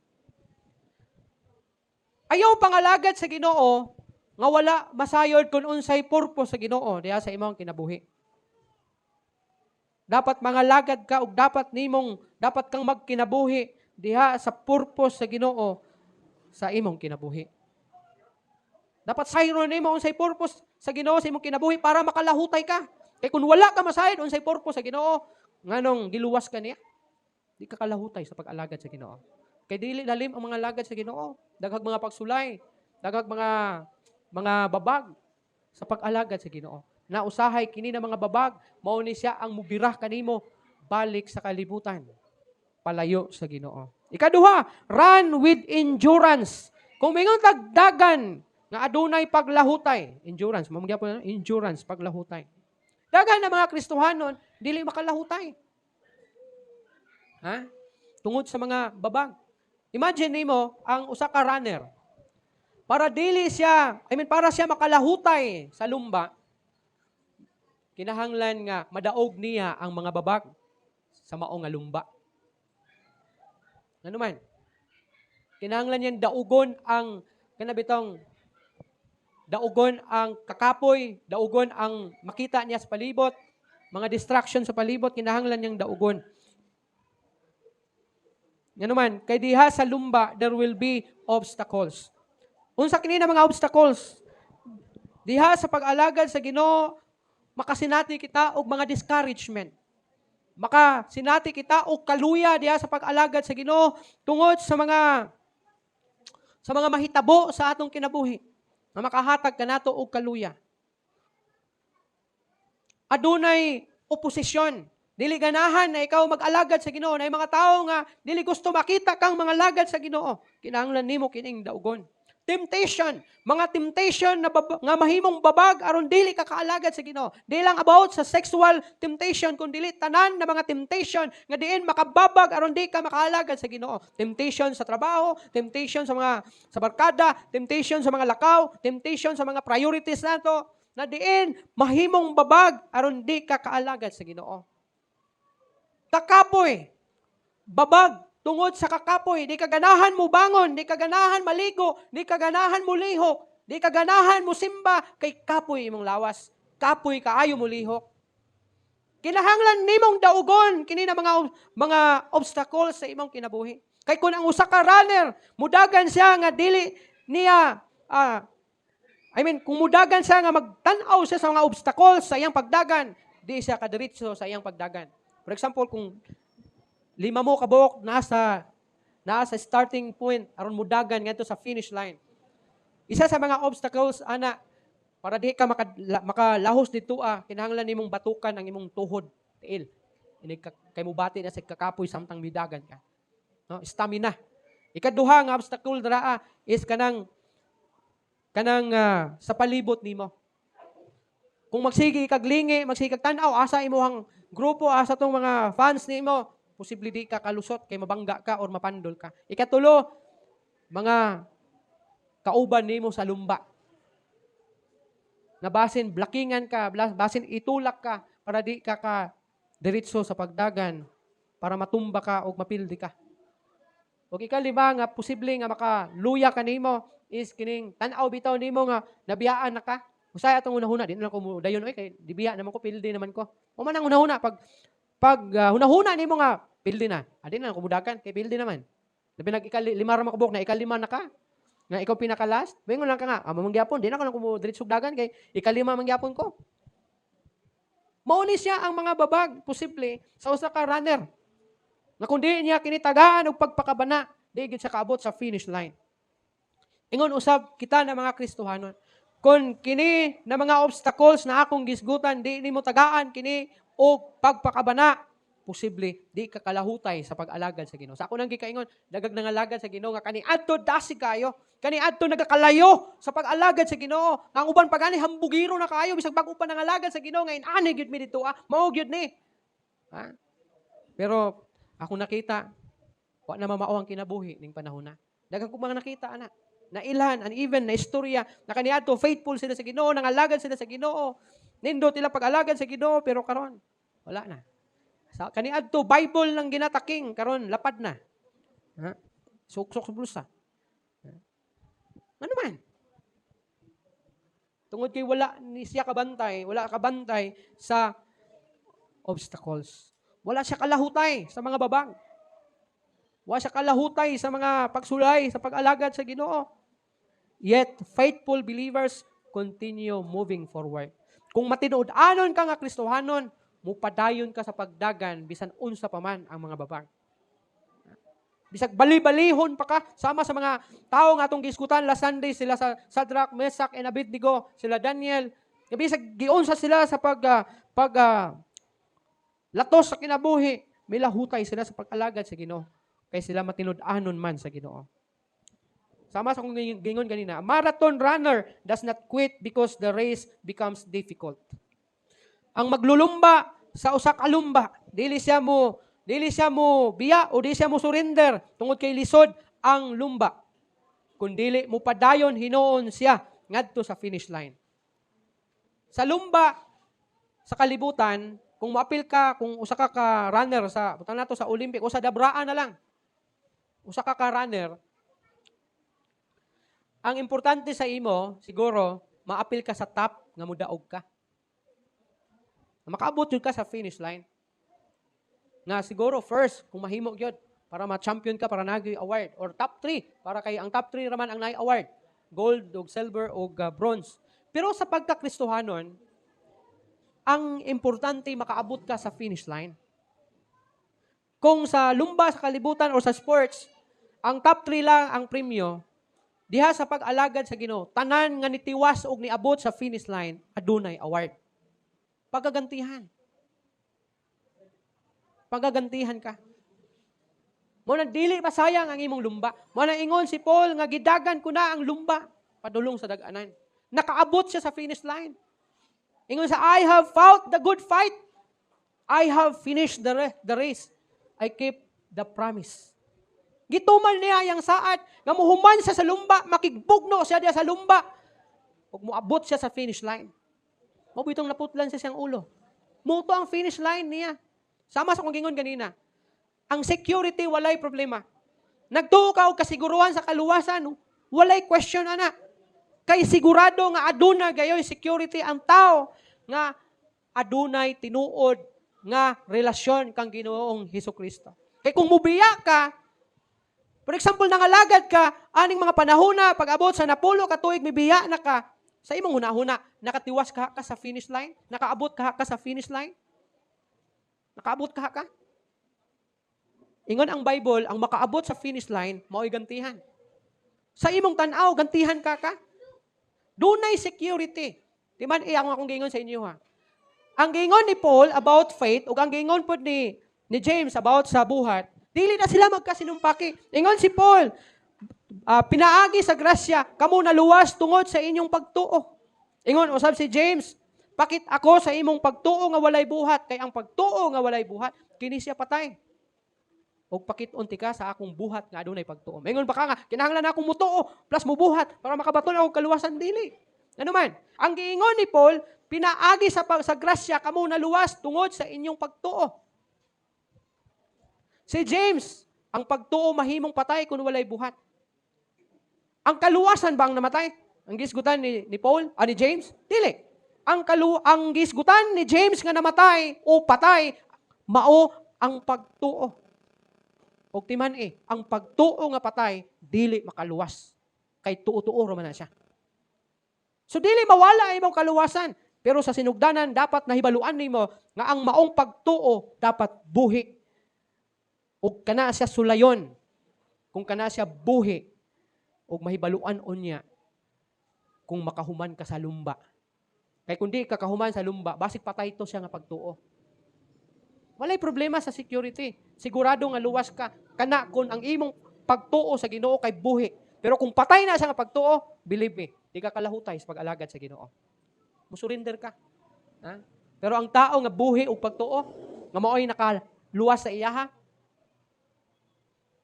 Ayaw pangalagad sa Ginoo nga wala masayod kung unsay purpose sa Ginoo diha sa imong kinabuhi. Dapat mangalagad ka ug dapat kang magkinabuhi diha sa purpose sa Ginoo sa imong kinabuhi. Dapat sayron nimo unsay purpose sa Ginoo sa imong kinabuhi para makalahutay ka. Kay kun wala ka masayod unsay purpose sa Ginoo, nganong giluwas ka niya, di ka kalahutay sa pag-alagad sa Ginoo. Kay dili lalim ang mga alagad sa Ginoo, daghag mga pagsulay, daghag mga babag sa pag-alagad sa Ginoo. na usahay kini na mga babag, mao ni siya ang mubirah kanimo balik sa kalibutan, palayo sa Ginoo. Ikaduha, run with endurance. Kung mingon tagdagan nga adunay paglahutay, endurance, mamagya po na, endurance, paglahutay. Dagan na mga Kristohanon, dili makalahutay. Ha? Tungod sa mga babag. Imagine nimo ang usa ka runner. Para siya makalahutay sa lumba, kinahanglan nga madaog niya ang mga babag sa mao nga lumba. Ano man? Kinahanglan niyang daugon ang kakapoy, daugon ang makita niya sa palibot, mga distraction sa palibot, kinahanglan niyang daugon. Ano man, kay diha sa lumba, there will be obstacles. Unsa kini na mga obstacles? Diha sa pag-alagad sa Ginoo, makasinati kita og mga discouragement. Makasinati kita og kaluya diha sa pag-alagad sa Ginoo tungod sa mga mahitabo sa atong kinabuhi. Na makahatag kanato og kaluya. Adunay oposisyon. Dili ganahan na ikaw mag-alagad sa Ginoo. Na mga tao nga dili gusto makita kang mga alagad sa Ginoo. Kinahanglan nimo kining daugon. Temptation, mga temptation nga mahimong babag aron dili ka kaalagad sa Ginoo. Di lang about sa sexual temptation kundi tanan na mga temptation nga diin makababag aron di ka makaalagad sa Ginoo. Temptation sa trabaho, temptation sa barkada, temptation sa mga lakaw, temptation sa mga priorities nato na diin mahimong babag aron di ka kaalagad sa Ginoo. Kakapoy, babag tungod sa kakapoy, di ka ganahan mo bangon, di ka ganahan maligo, di ka ganahan mo lihok, di ka ganahan mo simba, kay kapoy imong lawas. Kapoy kaayo mo lihok. Kinahanglan nimong daugon kini na mga obstacles sa imong kinabuhi. Kay kun ang usa ka runner, mudagan siya nga dili niya kung mudagan siya nga magtan-aw siya sa mga obstacles sa iyang pagdagan, di siya kadiretso sa iyang pagdagan. For example, kung 5 mo kabuok nasa starting point aron mudagan ngadto sa finish line. Isa sa mga obstacles ana para di ka makalahos dito kinahanglan nimong batukan ang imong tuhod, tiil. Ini kay mo bati na sa kakapoy samtang midagan ka. No, stamina. Ikaduha nga obstacle dara is kanang sa palibot nimo. Kung magsige kag lingi, magsige kag tan-aw asa imong grupo, asa tong mga fans nimo, posible di ka kalusot kay mabangga ka or mapandol ka. Ikatulo, mga kauban nimo sa lumba. Na basin blockingan ka, basin itulak ka para di ka diretso sa pagdagan para matumba ka o mapildi ka. O ikalima nga posible nga makaluya ka nimo is kining tan-aw bitaw nimo nga nabiyaan na ka. Usay atong una-huna di na ko mo dayon kay dibiya naman ko pildi naman ko. O man ang una-huna pag hunahuna nimo nga pildi na. Adi na kumudakan kay pildi naman. Labi lima ra makabok na ikalima na ka. Nga ikaw pinaka-last, mingon lang ka nga, mamangyapon, di na ko lang kumudritsog dagan kay ikalima mangyapon ko. Mauni siya ang mga babag, posible, sa usa ka runner. Na kundi niya kinitagaan og pagpakabana, di gid siya kaabot sa finish line. Ingon usab kita na mga Kristohanon, kung kini na mga obstacles na akong gisgutan, di nimo tagaan kini og pagpakabana, posible di ka kalahutay sa pag-alagad sa Ginoo. Sa ako nang gikaingon, dagag nangalagad sa Ginoo nga kaniadto dasi kayo. Kaniadto nagakalayo sa pag-alagad sa Ginoo. Ang uban pagani hambugiro na kayo bisag bag-upan nangalagad sa Ginoo ngayon ani gyud mi dito mao gyud ni. Ha? Pero ako nakita wa na mamao ang kinabuhi ning panahon na. Daghang kong mga nakita ana. Na ilan and even na istorya na kaniadto faithful sila sa Ginoo, nangalagad sila sa Ginoo. Nindot sila pag-alagad sa Ginoo pero karon wala na. Sa kaniadto Bible lang ginataking karon lapad na. Ha? Suksok sa bulsa. Ano man? Tungod kay wala ni siya kabantay, wala kabantay sa obstacles. Wala siya kalahutay sa mga babang. Wala siya kalahutay sa mga pagsulay, sa pag-alagad sa Ginoo. Yet, faithful believers continue moving forward. Kung matinuod-anon ka nga Kristohanon, mupadayon ka sa pagdagan bisan unsa pa man ang mga babang. Bisag bali-balihon pa ka sama sa mga tao nga atong giskutan last Sunday sila sa Shadrach, Meshach and Abednego, sila Daniel, Bisag giunsa sila sa latos sa kinabuhi, milahutay sila sa pag-alagad sa Ginoo. Kay sila matinud-anon man sa Ginoo. Sama sa kong gingon kanina, a marathon runner does not quit because the race becomes difficult. Ang maglulumba sa usa ka lumba, dili siya mo biya o dili siya mo surrender tungod kay lisod ang lumba. Kun dili mo padayon hinuon siya ngadto sa finish line. Sa lumba sa kalibutan, kung maapil ka, kung usa ka runner sa butang nato sa Olympic o sa dabraan na lang. Usa ka runner, ang importante sa imo, siguro, maapil ka sa top nga mudaog ka. Makaabot yun ka sa finish line. Na siguro first, kung mahimo gyud para ma-champion ka para nagi award or top 3 para kay ang top 3 raman ang nai award, gold o silver o bronze. Pero sa pagka-Kristohanon, ang importante makaabot ka sa finish line. Kung sa lumba, sa kalibutan o sa sports, ang top 3 lang ang premyo, diha sa pag-alagad sa Ginoo, tanan nga nitiwas og niabot sa finish line, adunay award. Pagagantihan. Pagagantihan ka. Mo na dili masayang ang imong lumba. Mo na ingon si Paul nga gidagan ko na ang lumba padulong sa dag-anan. Nakaabot siya sa finish line. Ingon sa I have fought the good fight. I have finished the race. I keep the promise. Gituman niya yang saad, nga muhuman siya sa lumba, makigbugno siya diya sa lumba, ug moabot siya sa finish line. Mabitong naputlan siya siyang ulo. Muto ang finish line niya. Sama sa kong gingon kanina, ang security walay problema. Nagtuo ka og kasiguruhan sa kaluwasan, walay question ana. Kay sigurado nga aduna gayoy security ang tao nga adunay tinuod nga relasyon kang Ginoong Hesukristo. Kay kung mubiya ka, for example, nangalagad ka, aning mga panahona, pag-abot sa napulo ka tuig, mibiya na ka, sa imong hunahuna, nakatiwas ka sa finish line? Nakaabot ka sa finish line? Nakaabot ka? Ingon ang Bible, ang makaabot sa finish line, mao'y gantihan. Sa imong tanaw, gantihan ka? Dunay security. Di man, ang akong gingon sa inyo ha. Ang gingon ni Paul about faith, o ang gingon po ni James about sa buhat, dili na sila magkasinumpaki. Ingon si Paul, pinaagi sa grasya, kamo naluwas tungod sa inyong pagtuo. Ingon, usab si James, pakit ako sa imong pagtuo nga walay buhat, kay ang pagtuo nga walay buhat, kini siya patay. O pakit-unti ka sa akong buhat nga adunay pagtuo. Ingon baka nga, kinahanglan akong mutuo, plus mubuhat, para makabaton ako kaluwasan dili. Ano man, ang giingon ni Paul, pinaagi sa grasya, kamo naluwas tungod sa inyong pagtuo. Si James, ang pagtuo mahimong patay kung walay buhat. Ang kaluwasan ba ang namatay? Ang gisgutan ni Paul? Ni James? Dili. Ang gisgutan ni James nga namatay o patay, mao ang pagtuo. O timan ang pagtuo nga patay, dili makaluwas. Kay tuo-tuo man na siya. So dili mawala imong kaluwasan. Pero sa sinugdanan, dapat nahibaluan nimo nga ang maong pagtuo dapat buhi. O kana siya sulayon, kung kana siya buhi, o mahibaluan unya, kung makahuman ka sa lumba. Kaya kung di ka kahuman sa lumba, basig patay to siya nga pagtuo. Walay problema sa security. Sigurado nga luwas ka, kana kung ang imong pagtuo sa Ginoo kay buhi. Pero kung patay na siya nga pagtuo, believe me, di ka kalahutay sa pag-alagad sa Ginoo. Musurinder ka. Ha? Pero ang tao nga buhi o pagtuo, nga mao'y nakaluwas sa iyaha,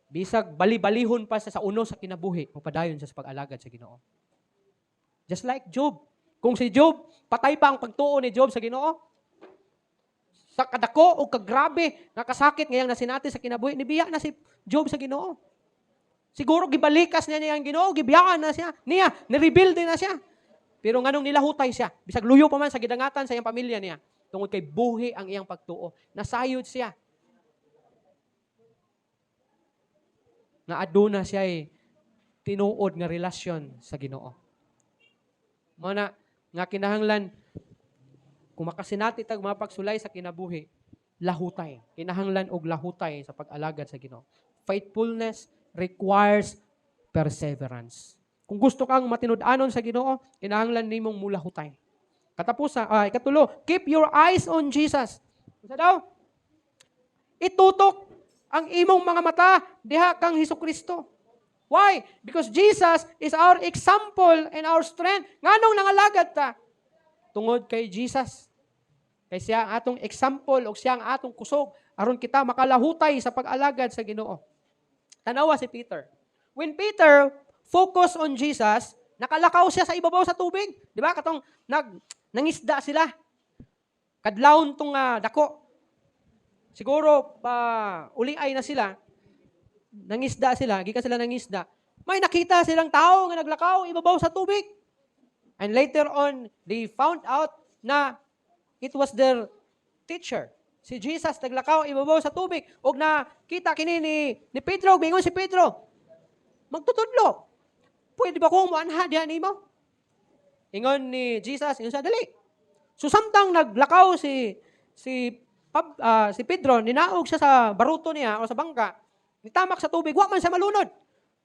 bisag bali-balihon pa sa uno sa kinabuhi, mapadayon siya sa pag-alagad sa Ginoo. Just like Job. Kung si Job, patay pa ang pagtuo ni Job sa Ginoo, sa kadako o kagrabe, nakasakit ngayang nasinati sa kinabuhi, nibiya na si Job sa Ginoo. Siguro gibalikas niya ang Ginoo, gibiyaan na siya, nirebuild na siya. Pero nganong nilahutay siya, bisag luyo pa man sa gidangatan sa iyang pamilya niya, tungod kay buhi ang iyang pagtuo. Nasayod siya. Na aduna siya tinuod nga relasyon sa Ginoo. Muna, nga kinahanglan, kung makasinati tag mga pagsulay sa kinabuhi, lahutay. Kinahanglan og lahutay sa pag-alagad sa Ginoo. Faithfulness requires perseverance. Kung gusto kang matinud-anon sa Ginoo, kinahanglan nimong mulahutay. Ikatulo, keep your eyes on Jesus. Ano daw? Itutok ang imong mga mata diha kang Hesukristo. Why? Because Jesus is our example and our strength. Nganong nangalagad ta? Tungod kay Jesus. Kay siya ang atong example o siya ang atong kusog aron kita makalahutay sa pag-alagad sa Ginoo. Tanawa si Peter. When Peter focus on Jesus, nakalakaw siya sa ibabaw sa tubig. Di ba? Katong nangisda sila. Kadlawon tong dako. Siguro uliay na sila. Nangisda sila, gikan sila nangisda. May nakita silang tao nga naglakaw ibabaw sa tubig. And later on, they found out na it was their teacher. Si Jesus naglakaw ibabaw sa tubig. Og nakita kini ni Pedro, mingon si Pedro, magtutudlo. Pwede ba kong muanha diha nimo? Ingon ni Jesus, ingon sa dali. So samtang naglakaw si Pedro, ninaog siya sa baruto niya o sa bangka, nitamak sa tubig, wa man siya malunod.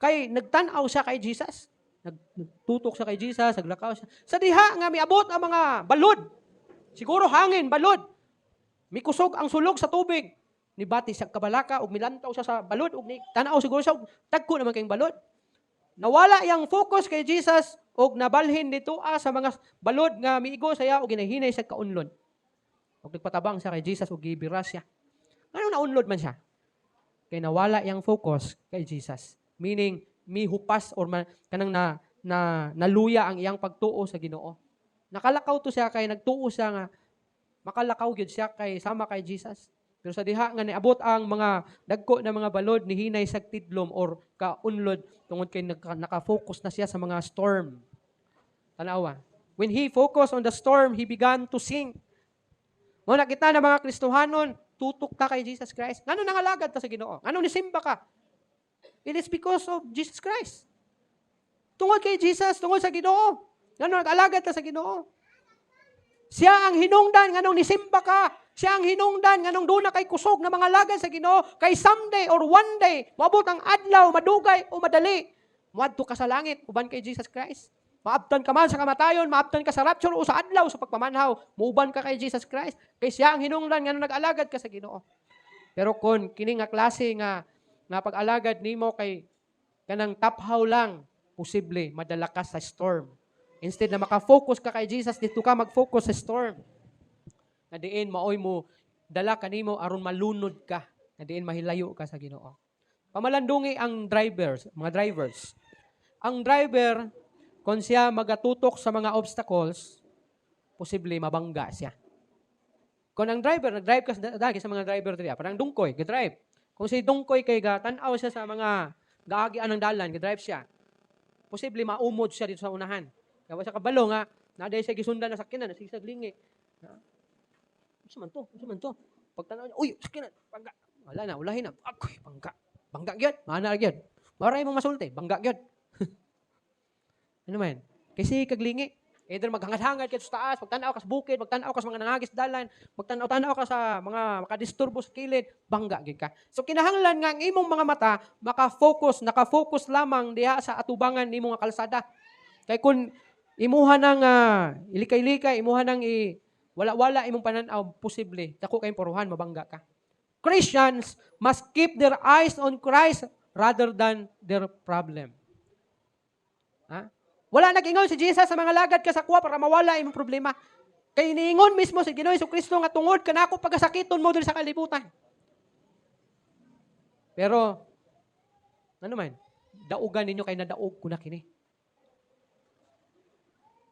Kay nagtanaw siya kay Jesus. Nagtutok siya kay Jesus, naglakaw siya. Sa diha nga miabot ang mga balod. Siguro hangin, balod. Mikusog ang sulog sa tubig. Nibati siya kabalaka ug milantaw siya sa balod ug tanaw siguro siya tagko naman kayong balod. Nawala yang focus kay Jesus ug nabalhin dito sa mga balod nga miigo saya ug ginahinay siya kaunlod. Ug nagpatabang siya kay Jesus ug gibira siya. Ano naunlod man siya? Kay nawala yang focus kay Jesus. Meaning mihupas or kanang naluya ang iyang pagtuo sa Ginoo. Nakalakaw to siya kay nagtuo siya nga makalakaw gyud siya kay sama kay Jesus. Pero sa diha nga niabot ang mga dagko na mga balod ni hinay sa tidlom or kaunlod tungod kay naka-focus na siya sa mga storm. Tanawa. When he focused on the storm, he began to sink. Mo nakita na mga Kristohanon, tutok ta kay Jesus Christ. Ngano nangalagad ta sa Ginoo? Ngano nisimba ka? It is because of Jesus Christ. Tungod kay Jesus, tungod sa Ginoo. Ngano nag-alagad ta sa Ginoo? Siya ang hinungdan nganong nisimba ka. Siya ang hinungdan nganong doon na kay kusog na mga lagad sa Ginoo. Kay someday or one day, maabot ang adlaw, madugay o madali. Muadto ka sa langit, uban kay Jesus Christ. Maabtan ka man sa kamatayon, maabtan ka sa rapture o sa adlaw sa pagpamanhaw. Muuban ka kay Jesus Christ. Kay siya ang hinungdan nganong nag-alagad ka sa Ginoo. Pero kung kini nga klase nga pag-alagad nimo kay kanang taphaw lang, posible madala ka sa storm. Instead na makafocus ka kay Jesus, dito ka mag-focus sa storm. Na diin maoy mo dala kanimo aron malunod ka. Na diin mahilayo ka sa Ginoo. Pamalandungi ang mga drivers. Ang driver kung siya magatutok sa mga obstacles, posible mabangga siya. Kung ang driver, nag-drive ka dagi sa mga driver diri, parang dungkoy, ga-drive. Kung si dungkoy kay tanaw siya sa mga gaagian ng dalan, ga-drive siya. Posible maumod siya dito sa unahan. Kaya sa kabalo nga, naday siya gisundan na sakyanan, sige saglingi. Ano man to? Pagtanaw niya, uy, sakyanan, bangga. Wala na, ulahin na. Akoy, bangga. Bangga gyud, mana gyud. Maray mong masulti, bangga gyud. Ano man? Kasi kaglingi. Either maghangad-hangad ka sa taas, magtanaw ka sa bukid, magtanaw ka sa mga nangagis dalan, magtanaw ka sa mga makadisturbo sa kilid, bangga gyud ka. So kinahanglan nga ang imong mga mata naka-focus lamang diha sa atubangan nimo nga kalsada. Kay kun imuha nang ilikay-likay, imuha nang wala-wala imong pananaw, posible dako kay puruhan mabangga ka. Christians must keep their eyes on Christ rather than their problem. Ha? Wala nag-ingon si Jesus sa mga lagad ka sa kuwa para mawala imong problema. Kay niingon mismo si Ginoong Jesucristo nga tungod kanako pagasakiton mo diri sa kalibutan. Pero ano man, daugan ninyo kay nadaog ko na kini.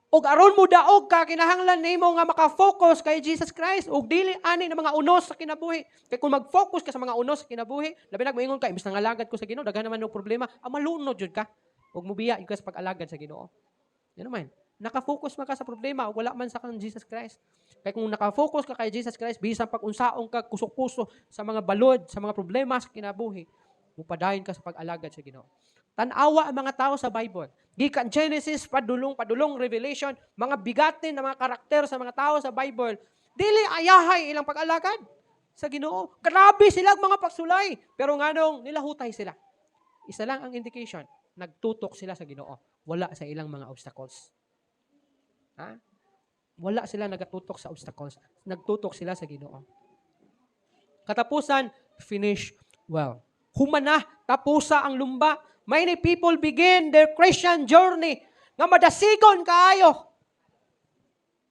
Og aron mo daog ka kinahanglan nimo nga maka-focus kay Jesus Christ ug dili ani ng mga unos sa kinabuhi. Kay kung mag-focus ka sa mga unos sa kinabuhi, labi na moingon ka imbes nga alagad ko sa Ginoo, daghan naman og problema, malunod jud ka. Ug mubiya ka sa pag-alagad sa Ginoo. Yan naman. Naka-focus man ka sa problema ug wala man sa kan Jesus Christ. Kay kung naka-focus ka kay Jesus Christ, bisan pag unsaon ka kusog-puso sa mga balod, sa mga problema sa kinabuhi, mupadayon ka sa pag-alagad sa Ginoo. Tan-awa ang mga tao sa Bible. Gikan Genesis padulong Revelation, mga bigatin na mga karakter sa mga tao sa Bible, dili ayahay ilang pag-alagad sa Ginoo. Grabe sila mga pagsulay, pero nganong nilahutay sila. Isa lang ang indication, nagtutok sila sa Ginoo. Wala sa ilang mga obstacles. Ha? Wala sila nagatutok sa obstacles. Nagtutok sila sa Ginoo. Katapusan, finish well. Humana, tapusa ang lumba. Many people begin their Christian journey nga madasigon kaayo.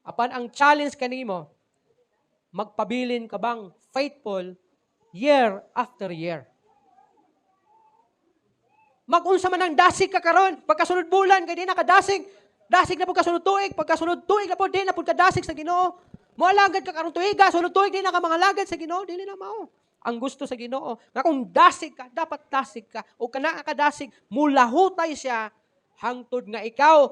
Apan ang challenge kanimo, magpabilin ka bang faithful year after year? Mag-unsa man ang dasig ka karon, pagkasunod bulan kay di na kadasig. Dasig na pud kasunod tuig, pagkasunod tuig na pud di na pud kadasig sa Ginoo. Moalagad ka karong tuiga, sunod tuig di na ka mga lagad sa Ginoo, dili na mao. Ang gusto sa Ginoo, nga kung dasig ka, dapat dasig ka. O kana ka dasig, mulahutay siya hangtod nga ikaw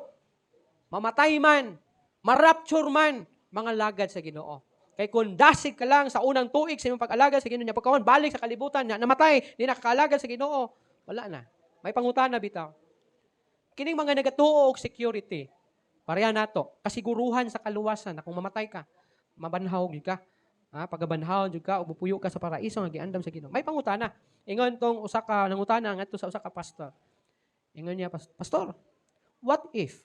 mamatay man, marapture man, mga lagad sa Ginoo. Kay kung dasig ka lang sa unang tuig sa imong pag-alagad sa Ginoo, nya pagkaon balik sa kalibutan, nya namatay, di nakakaalagad sa Ginoo, wala na. May pangutana bitaw. Kining mga nagatuo og security, pareha nato, kasiguruhan sa kaluwasan na kung mamatay ka, mabanhaw gyud ka. Pagabanhaw gyud ka, upupuyo ka sa paraiso nga giandam sa Ginoo. May pangutana. Ingon tong usa ka nangutana ngadto sa usa ka pastor. Ingon niya, Pastor, what if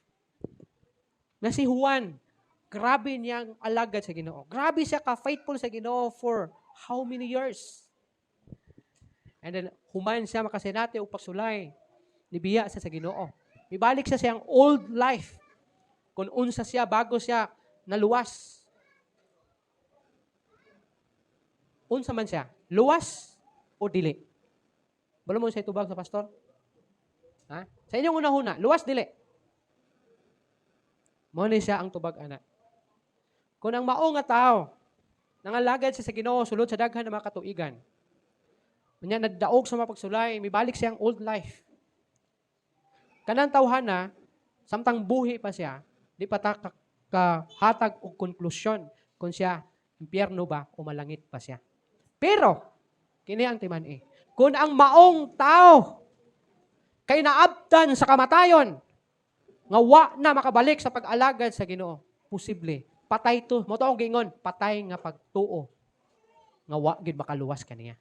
na si Juan, grabe niyang alagad sa Ginoo. Grabe siya ka-faithful sa Ginoo for how many years? And then, human siya makasenate o pagsulay. Nibiya siya sa Ginoo. Ibalik siya siyang old life. Kung unsa siya, bago siya naluwas. Unsa man siya? Luwas o dili? Bala mo sa itubag sa pastor? Sa inyong una-huna, luwas dili? Mo ni siya ang tubag ana. Kung ang mao nga tao, nangalagad siya sa Ginoo sulod sa daghan ng mga katuigan, unya nagdaog sa mga pagsulay, mibalik siyang old life. Kanang tawhana, samtang buhi pa siya, di pa ta kahatag og konklusyon kung siya impyerno ba o malangit pa siya. Pero, kini ang timan kung ang maong tao kay naabtan sa kamatayon, nga wa na makabalik sa pag-alagad sa Ginoo, posible patay to. Mo to ang gingon, patay nga pagtuo. Nga wa gid makaluwas kaniya.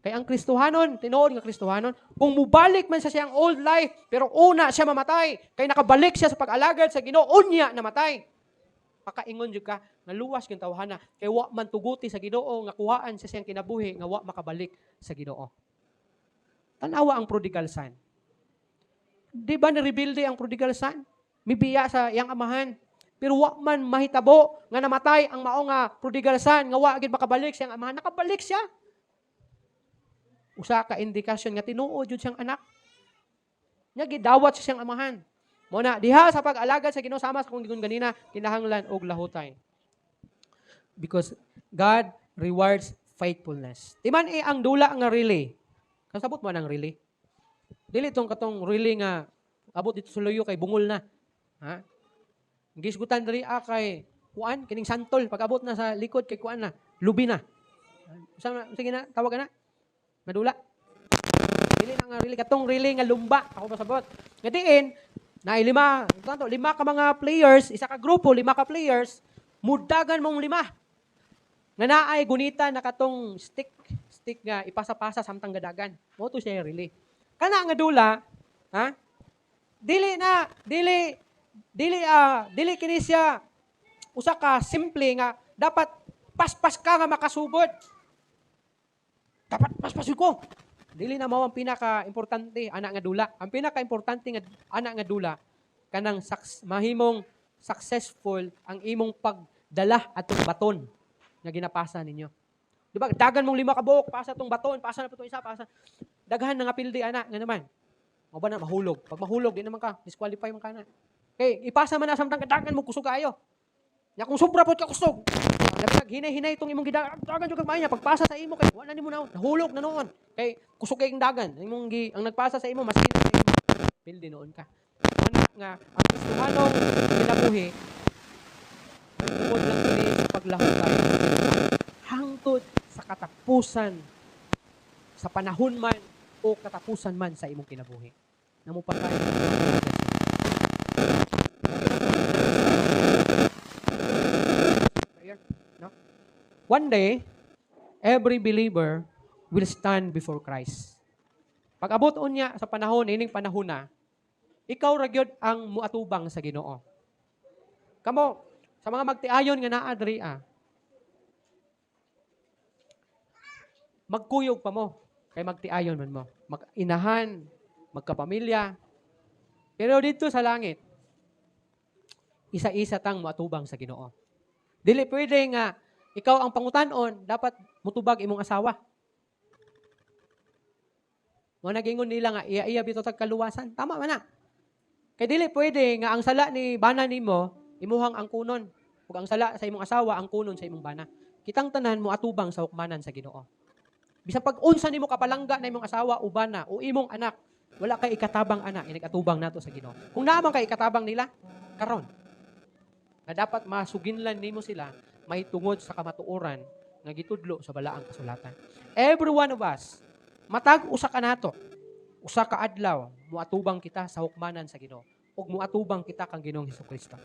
Kay ang Kristohanon, tinuod nga Kristohanon, kung mubalik man sa siyang old life, pero una siya mamatay, kay nakabalik siya sa pag-alagad sa Ginoo, unya namatay. Pakaingon jud ka, nga luwas kang tawhana, kay wa man tuguti sa Ginoo, nga kuhaan sa siyang kinabuhi, nga wa makabalik sa Ginoo. Tanawa ang prodigal son. Di ba nirebilde ang prodigal son? Mibiya sa iyang amahan. Pero wa man mahitabo nga namatay ang mao nga prodigal son, nga wa gid makabalik siyang amahan. Nakabalik siya. Usa ka indikasyon nga tinuod jud siyang anak. Nya gidawat siya siyang amahan. Mo na diha sa pag-alagad sa Ginoo sama sa kung gigon ganina kinahanglan og lahutay. Because God rewards faithfulness. Timan ang dula nga relay. Kasabot man ang relay. Dili tong katong relay nga abot dito sa luyo kay bungol na. Gisgutan diri kay kuan kining santol pag abot na sa likod kay kuan na, lubi na. Sige na, tawag na. Madula. Dili na nga relay katong relay nga lumba ako pasabot. Ngadiin na lima ka mga players, isa ka grupo, 5 ka players, mudagan mong 5. Nga naay gunita na katong stick nga ipasa-pasa samtang gadagan. Mo to siya relay. Kana nga dula, dili kini siya usa ka simple nga dapat paspas ka nga makasubot. Dapat paspas ko. Dili na mao ang pinaka-importante ana nga dula. Ang pinaka-importante nga ana nga dula kanang mahimong successful ang imong pagdala atong baton nga ginapasa ninyo. Di ba? Dagan mong 5 ka buok, pasa tong baton, pasa na po itong isa, pasa. Daghan na nga pildi, anak, nga naman. O ba na, mahulog. Pag mahulog, di naman ka, disqualify man ka na. Okay, ipasa man na samtang dagan mo, kusog kayo. Ya kung sobra po ka kusog. Hinay-hinay itong imong dagan yung kagmay niya, pagpasa sa imo, kay wala ni mo na, nahulog na noon. Kay kusog kayong dagan, ang nagpasa sa imo, mas pildi noon ka. Anak nga, ang Kristohanong kinabuhi, tungkol lang kini sa paglahutay. Hangtod sa katapusan, sa panahon man o katapusan man sa imong kinabuhi. Namupatay. No? One day, every believer will stand before Christ. Pag abot unya sa panahon, ining panahon na, ikaw ra gyud ang muatubang sa Ginoo. Kamo, Sa mga magtiayon nga naa diri magkuyog pa mo kay magtiayon man mo. Mag-inahan, magkapamilya. Pero dito sa langit, isa-isa tang moatubang sa Ginoo. Dili pwede nga ikaw ang pangutan-on, dapat mutubag imong asawa. Mo nagingon nila nga iya bitaw tag kaluwasan. Tama man na. Kay dili pwede nga ang sala ni bana nimo imuhang angkunon. Ug ang sala sa imong asawa angkunon sa imong bana. Kitang tanan mo atubang sa hukmanan sa Ginoo. Bisan pag unsa nimo kapalangga na imong asawa o bana o imong anak, wala kay ikatabang ana, inag-atubang nato sa Ginoo. Kung naman kay ikatabang nila, karon na dapat masuginlan nimo sila may tungod sa kamatuoran nga gitudlo sa balaang kasulatan. Every one of us, matag usa ka nato, usa ka adlaw, muatubang kita sa hukmanan sa Ginoo ug muatubang kita kang Ginoong Hesukristo.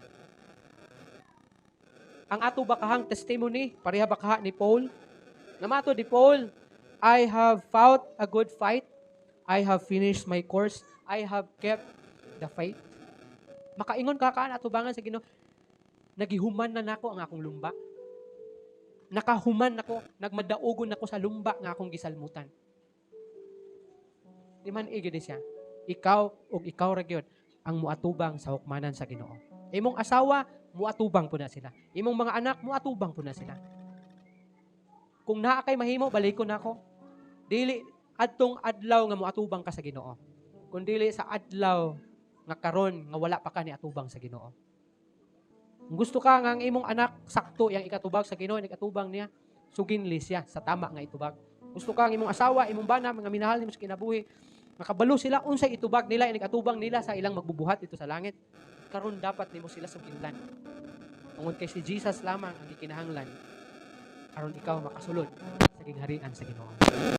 Ang ato bakahang testimony, pareha bakaha ni Paul. Namato di Paul, I have fought a good fight. I have finished my course. I have kept the faith. Makaingon ka atubangan sa Ginoo. Nagihuman na nako ang akong lumba. Nakahuman nako, nagmadaugon nako sa lumba nga akong gisalmutan. Di man igid siya. Ikaw ug ikaw ra gyud ang muatubang sa hukmanan sa Ginoo. Imong asawa, muatubang po na sila. Imong mga anak, muatubang po na sila. Kung naa kay mahimo, balikon nako. Dili adtong adlaw nga moatubang ka sa Ginoo. Kun dili sa adlaw nga karon nga wala pa ka ni atubang sa Ginoo. Kung gusto ka nga ang imong anak sakto yang ikatubag sa Ginoo, ikatubang niya, suginli siya sa tama nga itubag. Gusto ka ang imong asawa, imong bana, mga minahal nimo sa kinabuhi, makabalo sila unsay itubag nila, ikatubang nila sa ilang magbubuhat dito sa langit. Karon dapat nimo sila suginlan. Tungod kay si Jesus lamang ang gikinahanglan aron ikaw makasulod sa gingharian sa Ginoo.